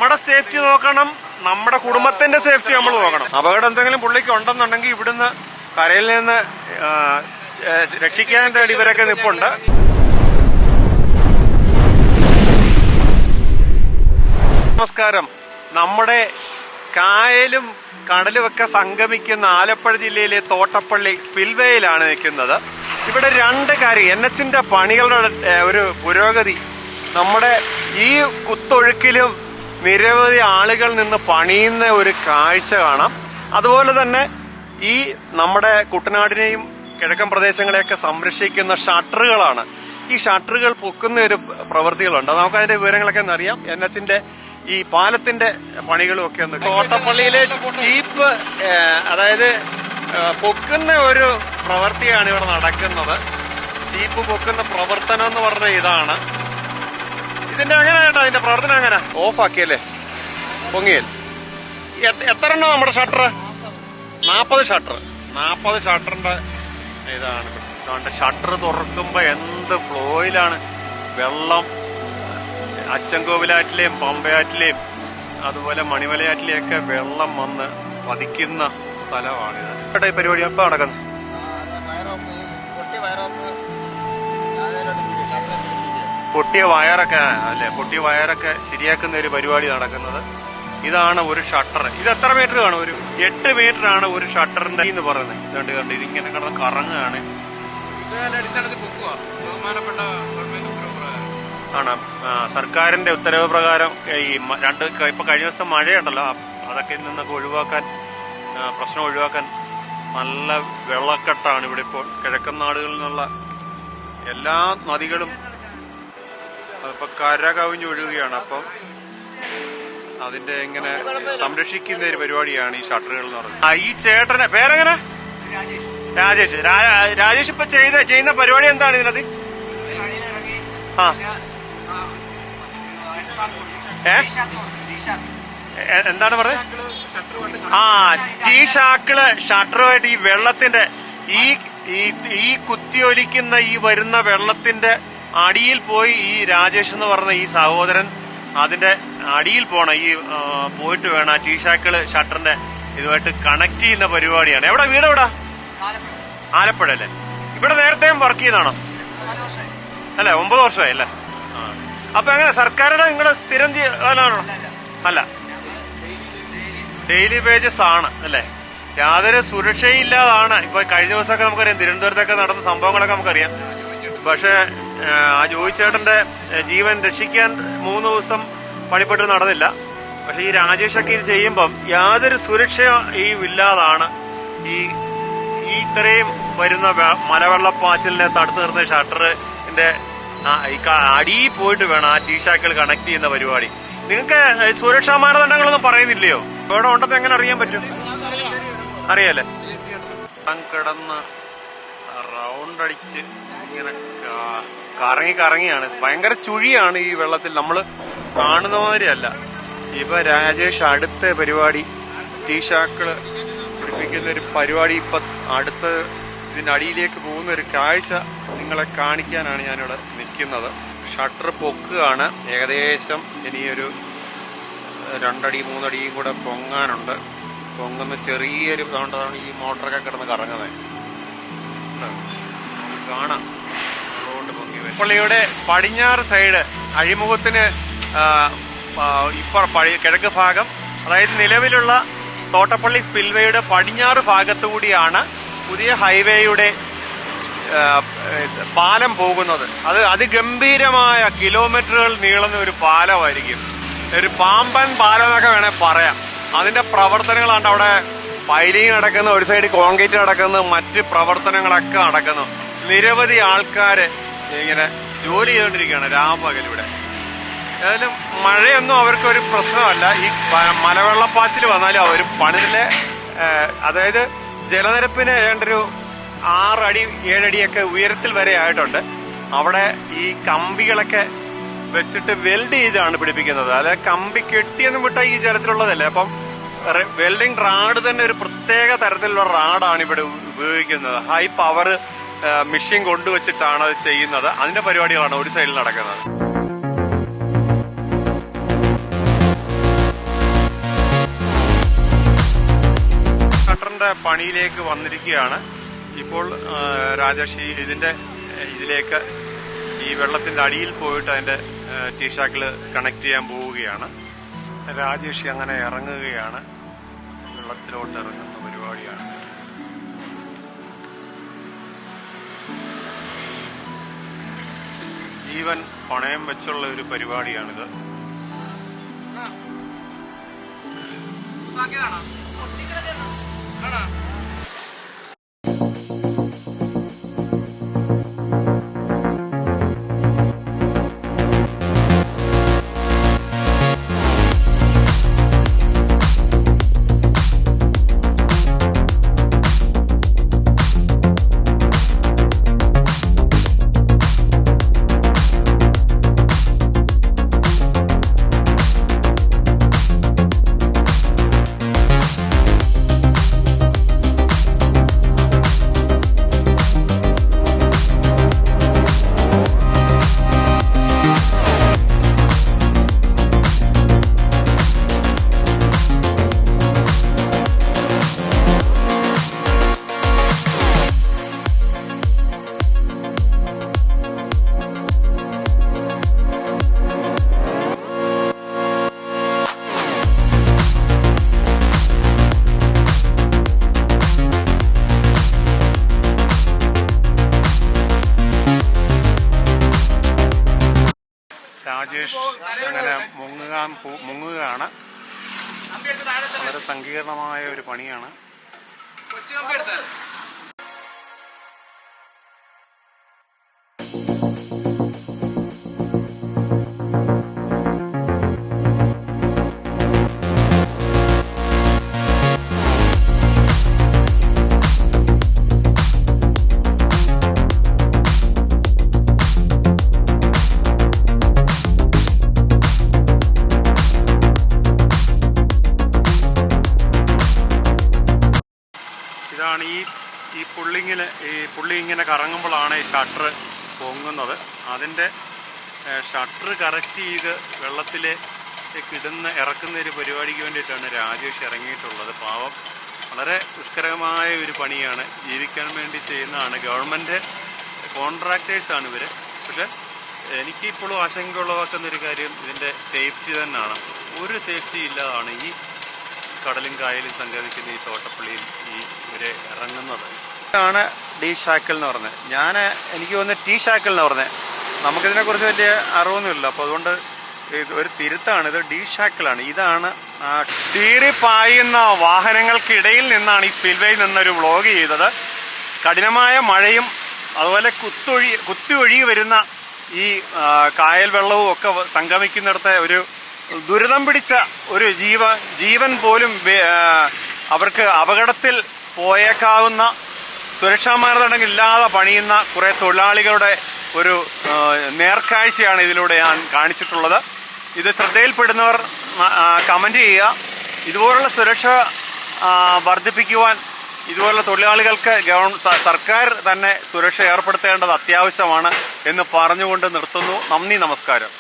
നമ്മുടെ സേഫ്റ്റി നോക്കണം, നമ്മുടെ കുടുംബത്തിന്റെ സേഫ്റ്റി നമ്മൾ നോക്കണം. അപകടം എന്തെങ്കിലും പുള്ളിക്ക് ഉണ്ടെന്നുണ്ടെങ്കിൽ ഇവിടുന്ന് കരയിൽ നിന്ന് രക്ഷിക്കാൻ വേണ്ടി ഇവരൊക്കെ നിൽപ്പുണ്ട്. നമസ്കാരം. നമ്മുടെ കായലും കടലുമൊക്കെ സംഗമിക്കുന്ന ആലപ്പുഴ ജില്ലയിലെ തോട്ടപ്പള്ളി സ്പിൽവേയിലാണ് നിൽക്കുന്നത്. ഇവിടെ രണ്ട് കാര്യം, NHന്റെ പണികളുടെ ഒരു പുരോഗതി, നമ്മുടെ ഈ കുത്തൊഴുക്കിലും നിരവധി ആളുകൾ നിന്ന് പണിയുന്ന ഒരു കാഴ്ച കാണാം. അതുപോലെ തന്നെ ഈ നമ്മുടെ കുട്ടനാടിനെയും കിഴക്കൻ പ്രദേശങ്ങളെയൊക്കെ സംരക്ഷിക്കുന്ന ഷട്ടറുകളാണ്. ഈ ഷട്ടറുകൾ പൊക്കുന്ന ഒരു പ്രവൃത്തികളുണ്ട്. നമുക്ക് അതിന്റെ വിവരങ്ങളൊക്കെ അറിയാം. NHന്റെ ഈ പാലത്തിന്റെ പണികളും ഒക്കെ ഒന്ന്. തോട്ടപ്പള്ളിയിലെ ചീപ്പ് അതായത് പൊക്കുന്ന ഒരു പ്രവൃത്തിയാണ് ഇവിടെ നടക്കുന്നത്. ചീപ്പ് പൊക്കുന്ന പ്രവർത്തനം എന്ന് പറഞ്ഞ ഇതാണ്. ഇതിന്റെ അങ്ങനെ കേട്ടോ, അതിന്റെ പ്രവർത്തനം അങ്ങനെ ഓഫ് ആക്കിയല്ലേ, പൊങ്ങിയൽ. എത്ര എണ്ണം നമ്മുടെ ഷട്ടർ? 40 ഷട്ടർ. 40 ഷട്ടറിന്റെ ഇതാണ്. ഷട്ടർ തുറക്കുമ്പോ എന്ത് ഫ്ലോയിലാണ് വെള്ളം. അച്ചൻകോവിലാറ്റിലെയും പമ്പയാറ്റിലെയും അതുപോലെ മണിമലയാറ്റിലെയൊക്കെ വെള്ളം വന്ന് പതിക്കുന്ന സ്ഥലമാണിത്. ഇവിടെ ഈ പരിപാടി എപ്പോ നടക്കുന്നത്? പൊട്ടിയ വയറൊക്കെ അല്ലെ, പൊട്ടിയ വയറൊക്കെ ശരിയാക്കുന്ന ഒരു പരിപാടി നടക്കുന്നത്. ഇതാണ് ഒരു ഷട്ടർ. ഇത് എത്ര മീറ്റർ കാണും? ഒരു 8 മീറ്റർ ആണ് ഒരു ഷട്ടറിന്റെ എന്ന് പറയുന്നത്. ഇതുകൊണ്ട് കണ്ട് ഇതിങ്ങനെ കിടന്ന് കറങ്ങുകയാണ്. ആണ് സർക്കാരിന്റെ ഉത്തരവ് പ്രകാരം ഈ ഇപ്പൊ കഴിഞ്ഞ ദിവസം മഴയുണ്ടല്ലോ, അതൊക്കെ നിന്നൊക്കെ ഒഴിവാക്കാൻ, പ്രശ്നം ഒഴിവാക്കാൻ നല്ല വെള്ളക്കെട്ടാണ് ഇവിടെ ഇപ്പോൾ. കിഴക്കൻ നാടുകളിൽ നിന്നുള്ള എല്ലാ നദികളും ഇപ്പൊ കര കവിഞ്ഞ് ഒഴുകുകയാണ്. അപ്പം അതിന്റെ ഇങ്ങനെ സംരക്ഷിക്കുന്ന ഒരു പരിപാടിയാണ് ഈ ഷട്ടറുകൾ എന്ന് പറയുന്നത്. ഈ ചേട്ടന്റെ പേരെങ്ങനെ? രാജേഷ്. രാജേഷ് ഇപ്പൊ ചെയ്യുന്ന പരിപാടി എന്താണ് ഇതിനകത്ത്? എന്താണ് പറഞ്ഞത്? ടീ ഷാക്കിള് ഷട്ടറുമായിട്ട് ഈ വെള്ളത്തിന്റെ ഈ കുത്തിയൊലിക്കുന്ന ഈ വരുന്ന വെള്ളത്തിന്റെ അടിയിൽ പോയി ഈ രാജേഷ് എന്ന് പറഞ്ഞ ഈ സഹോദരൻ അതിന്റെ അടിയിൽ പോണം. ഈ പോയിട്ട് വേണം ആ ടീ ഷാക്കിള് ഷട്ടറിന്റെ ഇതുമായിട്ട് കണക്ട് ചെയ്യുന്ന പരിപാടിയാണ്. എവിടെ വീട്? എവിടെ? ആലപ്പുഴ അല്ലേ? ഇവിടെ നേരത്തെയും വർക്ക് ചെയ്യുന്നതാണോ? അല്ലെ, 9 വർഷമായി അല്ലേ? അപ്പൊ എങ്ങനെ സർക്കാരുടെ നിങ്ങളുടെ സ്ഥിരം അല്ല, ഡെയിലി വേജസ് ആണ് അല്ലെ? യാതൊരു സുരക്ഷയില്ലാതാണ്. ഇപ്പൊ കഴിഞ്ഞ ദിവസമൊക്കെ നമുക്കറിയാം, തിരുവനന്തപുരത്തൊക്കെ നടന്ന സംഭവങ്ങളൊക്കെ നമുക്കറിയാം. പക്ഷെ ആ ജോയിച്ചേട്ടന്റെ ജീവൻ രക്ഷിക്കാൻ 3 ദിവസം പണിപ്പെട്ട് നടന്നില്ല. പക്ഷെ ഈ രാജേഷൊക്കെ ഇത് ചെയ്യുമ്പം യാതൊരു സുരക്ഷയും ഇല്ലാതാണ് ഈ ഇത്രയും വരുന്ന മലവെള്ളപ്പാച്ചിലിനെ തടുത്തു നിർത്തുന്ന ഷട്ടറിന്റെ അടിയിൽ പോയിട്ട് വേണം ആ ടീ ഷാക്കുകൾ കണക്ട് ചെയ്യുന്ന പരിപാടി. നിങ്ങൾക്ക് സുരക്ഷാ മാനദണ്ഡങ്ങളൊന്നും പറയുന്നില്ലയോ? ഇവിടെ ഉണ്ടെന്ന് എങ്ങനെ അറിയാൻ പറ്റും? അറിയാലേ? കിടന്ന് റൗണ്ട് അടിച്ച് ഇങ്ങനെ കറങ്ങിയാണ്. ഭയങ്കര ചുഴിയാണ് ഈ വെള്ളത്തിൽ, നമ്മൾ കാണുന്ന മാതിരിയല്ല. ഇപ്പൊ രാജേഷ് അടുത്ത പരിപാടി ടീ ഷാക്കുകള് പിടിപ്പിക്കുന്ന ഒരു പരിപാടി ഇപ്പൊ അടുത്ത് ഇതിന്റെ അടിയിലേക്ക് പോകുന്ന ഒരു കാഴ്ച നിങ്ങളെ കാണിക്കാനാണ് ഞാനിവിടെ നിൽക്കുന്നത്. ഷട്ടർ പൊക്കുകയാണ്. ഏകദേശം ഇനിയൊരു 2 അടി 3 അടിയും കൂടെ പൊങ്ങാനുണ്ട്. പൊങ്ങുന്ന ചെറിയൊരു സൗണ്ടാണ് ഈ മോട്ടറൊക്കെ കിടന്ന് കറങ്ങുന്നത്. കാണാം. പള്ളിയുടെ പടിഞ്ഞാറ് സൈഡ് അഴിമുഖത്തിന് കിഴക്ക് ഭാഗം, അതായത് നിലവിലുള്ള തോട്ടപ്പള്ളി സ്പിൽവേയുടെ പടിഞ്ഞാറ് ഭാഗത്തുകൂടിയാണ് പുതിയ ഹൈവേയുടെ പാലം പോകുന്നത്. അത് അതിഗംഭീരമായ കിലോമീറ്ററുകൾ നീളുന്ന ഒരു പാലമായിരിക്കും. ഒരു പാമ്പൻ പാലം എന്നൊക്കെ വേണേൽ പറയാം. അതിന്റെ പ്രവർത്തനങ്ങളാണ് അവിടെ. പൈലിങ് നടക്കുന്നു, ഒരു സൈഡ് കോൺക്രീറ്റ് നടക്കുന്നു, മറ്റ് പ്രവർത്തനങ്ങളൊക്കെ നടക്കുന്നു. നിരവധി ആൾക്കാര് ഇങ്ങനെ ജോലി ചെയ്തുകൊണ്ടിരിക്കുകയാണ് രാപ്പകലിവിടെ. ഏതായാലും മഴയൊന്നും അവർക്കൊരു പ്രശ്നമല്ല. ഈ മലവെള്ളപ്പാച്ചിൽ വന്നാലും അവർ പണിതിലെ, അതായത് ജലനിരപ്പിന് ഏതാണ്ടൊരു 6 അടി 7 അടിയൊക്കെ ഉയരത്തിൽ വരെ ആയിട്ടുണ്ട്. അവിടെ ഈ കമ്പികളൊക്കെ വെച്ചിട്ട് വെൽഡ് ചെയ്താണ് പിടിപ്പിക്കുന്നത്. അതായത് കമ്പി കെട്ടിയൊന്നും വിട്ടാൽ ഈ ജലത്തിലുള്ളതല്ലേ. അപ്പം വെൽഡിംഗ് റാഡ് തന്നെ ഒരു പ്രത്യേക തരത്തിലുള്ള റാഡാണ് ഇവിടെ ഉപയോഗിക്കുന്നത്. ഹൈ പവർ മെഷീൻ കൊണ്ടുവച്ചിട്ടാണ് അത് ചെയ്യുന്നത്. അതിന്റെ പരിപാടികളാണ് ഒരു സൈഡിൽ നടക്കുന്നത്. ഷട്ടറിന്റെ പണിയിലേക്ക് വന്നിരിക്കുകയാണ്. ഇപ്പോൾ രാജേഷ് ഇതിലേക്ക് ഈ വെള്ളത്തിന്റെ അടിയിൽ പോയിട്ട് അതിന്റെ ടീ ഷാക്കിൽ കണക്ട് ചെയ്യാൻ പോവുകയാണ്. രാജേഷ് അങ്ങനെ ഇറങ്ങുകയാണ്, വെള്ളത്തിലോട്ട് ഇറങ്ങുന്ന പരിപാടിയാണ്. ജീവൻ പണയം വെച്ചുള്ള ഒരു പരിപാടിയാണിത്. രാജേഷ് അങ്ങനെ മുങ്ങുകയാണ്. വളരെ സങ്കീർണമായ ഒരു പണിയാണ്. ഇതാണ് ഈ പുള്ളി ഇങ്ങനെ കറങ്ങുമ്പോഴാണ് ഈ ഷട്ടർ പൊങ്ങുന്നത്. അതിൻ്റെ ഷട്ടർ കറക്റ്റ് ചെയ്ത് വെള്ളത്തിലേക്ക് ഇറക്കുന്ന ഒരു പരിപാടിക്ക് വേണ്ടിയിട്ടാണ് രാജേഷ് ഇറങ്ങിയിട്ടുള്ളത്. പാവം, വളരെ ദുഷ്കരമായ ഒരു പണിയാണ്, ജീവിക്കാൻ വേണ്ടി ചെയ്യുന്നതാണ്. ഗവൺമെൻറ് കോൺട്രാക്ടേഴ്സാണ് ഇവർ. പക്ഷെ എനിക്കിപ്പോഴും ആശങ്ക ഉളവാക്കുന്ന ഒരു കാര്യം ഇതിൻ്റെ സേഫ്റ്റി തന്നെയാണ്. ഒരു സേഫ്റ്റി ഇല്ലാതാണ് ഈ കടലും കായലും സംഗമിക്കുന്ന ഈ തോട്ടപ്പള്ളിയിൽ ഇവരെ ഇറങ്ങുന്നത്. ഇതാണ് ഡി ഷാക്കിൾ എന്ന് പറഞ്ഞത്. എനിക്ക് തോന്നുന്നത് ടീ ഷാക്കിൾ എന്ന് പറഞ്ഞത്. നമുക്കിതിനെക്കുറിച്ച് വലിയ അറിവൊന്നുമില്ല, അപ്പോൾ അതുകൊണ്ട് ഒരു തിരുത്താണ്. ഇത് ഡി ഷാക്കിളാണ്. ഇതാണ് സീറി പായുന്ന വാഹനങ്ങൾക്കിടയിൽ നിന്നാണ് ഈ സ്പിൽവേയിൽ നിന്നൊരു വ്ളോഗ് ചെയ്തത്. കഠിനമായ മഴയും അതുപോലെ കുത്തി ഒഴുകി വരുന്ന ഈ കായൽ വെള്ളവും ഒക്കെ സംഗമിക്കുന്നിടത്തെ ഒരു ദുരിതം പിടിച്ച ഒരു ജീവൻ പോലും അവർക്ക് അപകടത്തിൽ പോയേക്കാവുന്ന സുരക്ഷാ മാനദണ്ഡങ്ങൾ ഇല്ലാതെ പണിയുന്ന കുറേ തൊഴിലാളികളുടെ ഒരു നേർക്കാഴ്ചയാണ് ഇതിലൂടെ ഞാൻ കാണിച്ചിട്ടുള്ളത്. ഇത് ശ്രദ്ധയിൽപ്പെടുന്നവർ കമൻറ്റ് ചെയ്യുക. ഇതുപോലുള്ള സുരക്ഷ വർദ്ധിപ്പിക്കുവാൻ ഇതുപോലുള്ള തൊഴിലാളികൾക്ക് സർക്കാർ തന്നെ സുരക്ഷ ഏർപ്പെടുത്തേണ്ടത് അത്യാവശ്യമാണ് എന്ന് പറഞ്ഞുകൊണ്ട് നിർത്തുന്നു. നന്ദി, നമസ്കാരം.